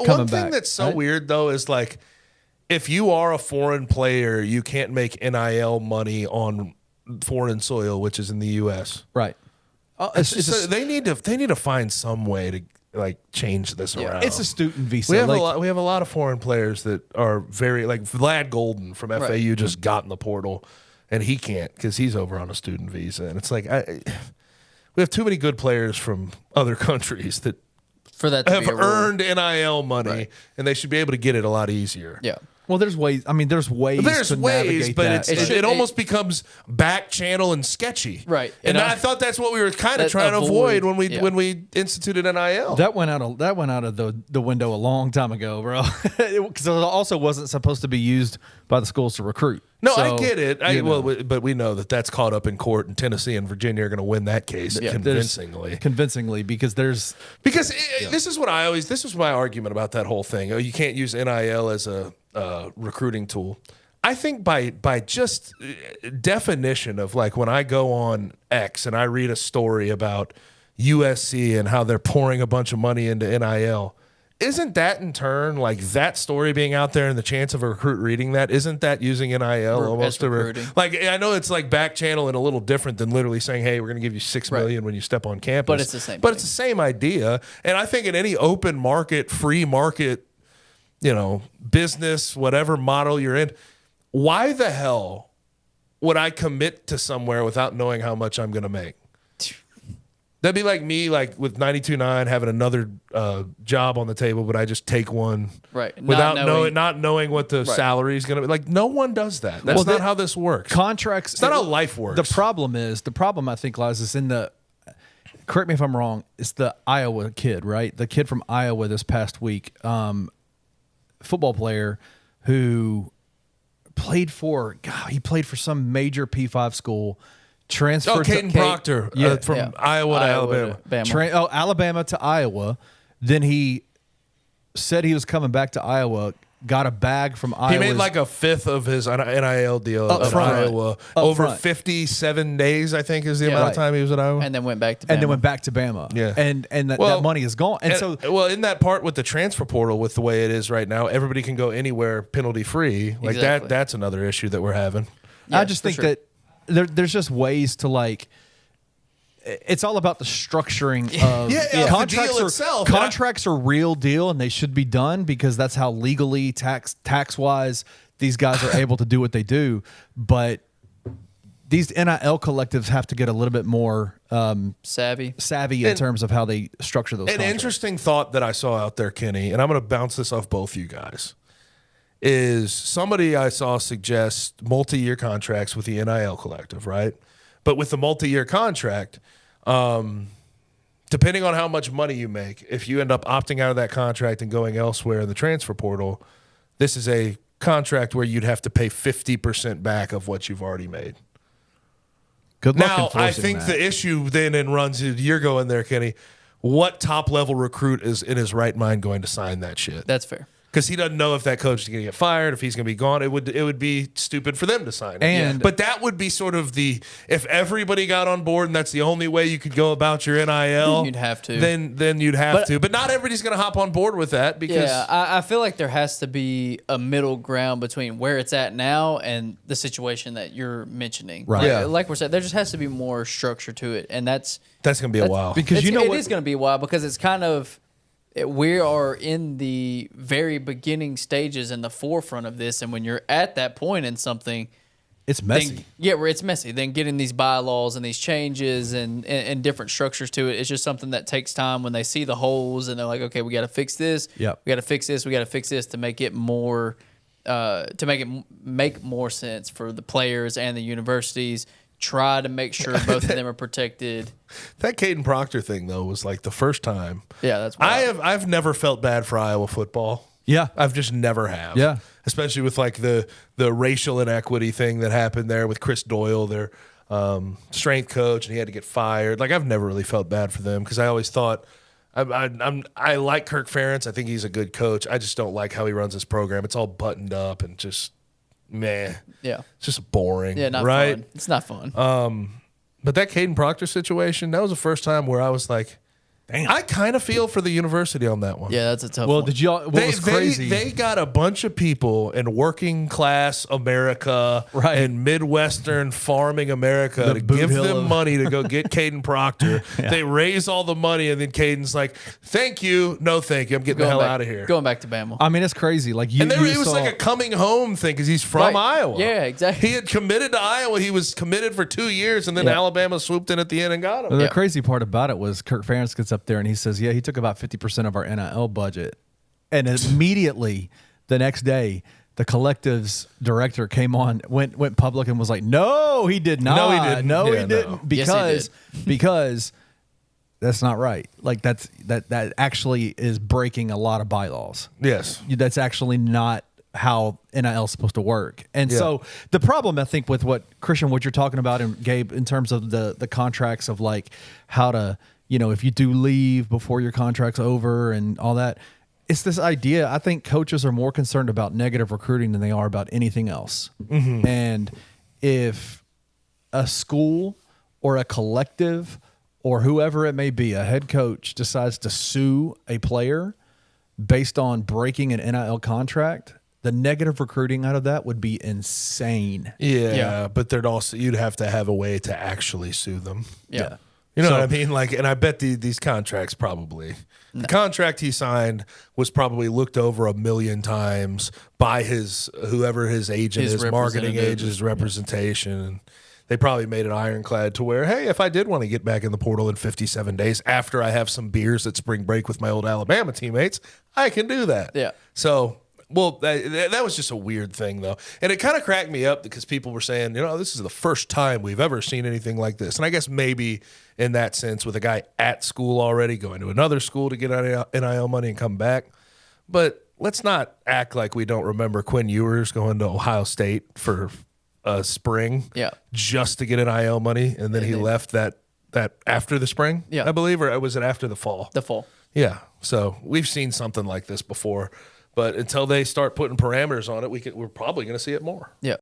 One thing that's so weird, though, is like if you are a foreign player, you can't make NIL money on foreign soil, which is in the U.S. Right. They need to find some way to like change this around. It's a student visa. We have a lot of foreign players that are very like Vlad Golden from FAU just got in the portal, and he can't because he's over on a student visa, and it's like we have too many good players from other countries that have earned NIL money, and they should be able to get it a lot easier. Yeah. Well, there's ways. I mean, there's ways to navigate but that. it almost becomes back channel and sketchy. Right. And I thought that's what we were kind of trying to avoid when we instituted NIL. That went out of the window a long time ago, bro. Because it also wasn't supposed to be used by the schools to recruit. No, I get it. But we know that that's caught up in court, and Tennessee and Virginia are going to win that case convincingly. Because this is my argument about that whole thing. Oh, you can't use NIL as a recruiting tool. I think by just definition of like when I go on X and I read a story about USC and how they're pouring a bunch of money into NIL. Isn't that in turn like that story being out there and the chance of a recruit reading that? Isn't that using NIL almost like I know it's like back channel and a little different than literally saying, "Hey, we're going to give you $6 million when you step on campus." But it's the same. But it's the same idea, and I think in any open market, free market, business, whatever model you're in, why the hell would I commit to somewhere without knowing how much I'm going to make? That'd be like me, like with 92.9 having another job on the table, but I just take one without not knowing what the salary is going to be. Like, no one does that. That's not how this works. Contracts. It's not how life works. The problem I think lies is in the. Correct me if I'm wrong. It's the Iowa kid, right? The kid from Iowa this past week, football player who played for some major P5 school. Transferred Caden Proctor from Iowa to Alabama. Alabama to Iowa. Then he said he was coming back to Iowa, got a bag from Iowa. He made like a fifth of his NIL deal at Iowa over 57 days, I think, is the amount of time he was at Iowa. And then went back to Bama. Yeah. And that money is gone. In that part with the transfer portal, with the way it is right now, everybody can go anywhere penalty free. Like that's another issue that we're having. I just think that there's just ways to like. It's all about the structuring of contracts. The deal itself. Contracts are real deal, and they should be done because that's how legally tax wise these guys are able to do what they do. But these NIL collectives have to get a little bit more savvy in terms of how they structure those. An interesting thought that I saw out there, Kenny, and I'm going to bounce this off both you guys. Is somebody I saw suggest multi-year contracts with the NIL collective, right? But with the multi-year contract, depending on how much money you make, if you end up opting out of that contract and going elsewhere in the transfer portal, this is a contract where you'd have to pay 50% back of what you've already made. Good luck now, enforcing I think that. the issue then runs, you're going there, Kenny, what top-level recruit is in his right mind going to sign that shit? That's fair. Because he doesn't know if that coach is going to get fired, if he's going to be gone. It would be stupid for them to sign it. But that would be sort of if everybody got on board and that's the only way you could go about your NIL, you'd have to. Then you'd have to. But not everybody's going to hop on board with that because I feel like there has to be a middle ground between where it's at now and the situation that you're mentioning. Right. Like we're saying, there just has to be more structure to it, and that's going to be a while because it is going to be a while because it's kind of. We are in the very beginning stages in the forefront of this, and when you're at that point in something, it's messy. Where it's messy. Then getting these bylaws and these changes and different structures to it, it's just something that takes time. When they see the holes and they're like, okay, we got to fix this. Yep. We got to fix this. We got to fix this to make it more, make more sense for the players and the universities. Try to make sure both of them are protected. That Caden Proctor thing, though, was like the first time. Yeah, that's wild. I've never felt bad for Iowa football. Yeah. I've just never have. Yeah. Especially with like the racial inequity thing that happened there with Chris Doyle, their strength coach, and he had to get fired. Like I've never really felt bad for them because I always thought I like Kirk Ferentz. I think he's a good coach. I just don't like how he runs his program. It's all buttoned up and just meh. Yeah. It's just boring. Yeah, not right? fun. It's not fun. But that Caden Proctor situation, that was the first time where I was like, I kind of feel for the university on that one. Yeah, that's a tough Well, one. did y'all? What was crazy? They got a bunch of people in working class America Right. and Midwestern farming America The to boot give hill them of- money to go get Caden Proctor. They raise all the money, and then Caden's like, "Thank you, no, thank you. I'm getting the hell back, out of here." Going back to Bama. I mean, it's crazy. Like you, And you it was saw, like a coming home thing because he's from Right. Iowa. Yeah, exactly. He had committed to Iowa. He was committed for 2 years, and then Yeah. Alabama swooped in at the end and got him. The Yeah. crazy part about it was Kirk Ferentz gets up there and he says, "Yeah, he took about 50% of our NIL budget," and immediately the next day, the collective's director came on, went public, and was like, "No, he did not. No, he didn't. No, Yeah, he didn't. no. Yes, he Because that's not right. Like that actually is breaking a lot of bylaws. Yes. That's actually not how NIL is supposed to work. And Yeah. so the problem, I think, with what Christian, what you're talking about, and Gabe, in terms of the contracts of like how to, if you do leave before your contract's over and all that, it's this idea. I think coaches are more concerned about negative recruiting than they are about anything else. Mm-hmm. And if a school or a collective or whoever it may be, a head coach decides to sue a player based on breaking an NIL contract, the negative recruiting out of that would be insane. Yeah, but you'd have to have a way to actually sue them. Yeah. You know So- what I mean? Like, and I bet these contracts probably, the contract he signed was probably looked over 1 million times by whoever his agent His is, marketing representative. agent, his representation. And they probably made it ironclad to where, hey, if I did want to get back in the portal in 57 days after I have some beers at spring break with my old Alabama teammates, I can do that. Yeah. So, well, that was just a weird thing, though. And it kind of cracked me up because people were saying, this is the first time we've ever seen anything like this. And I guess maybe in that sense, with a guy at school already going to another school to get NIL money and come back. But let's not act like we don't remember Quinn Ewers going to Ohio State for spring just to get NIL money. And then he left that after the spring, I believe, or was it after the fall? The fall. Yeah. So we've seen something like this before. But until they start putting parameters on it, we're probably going to see it more. Yeah.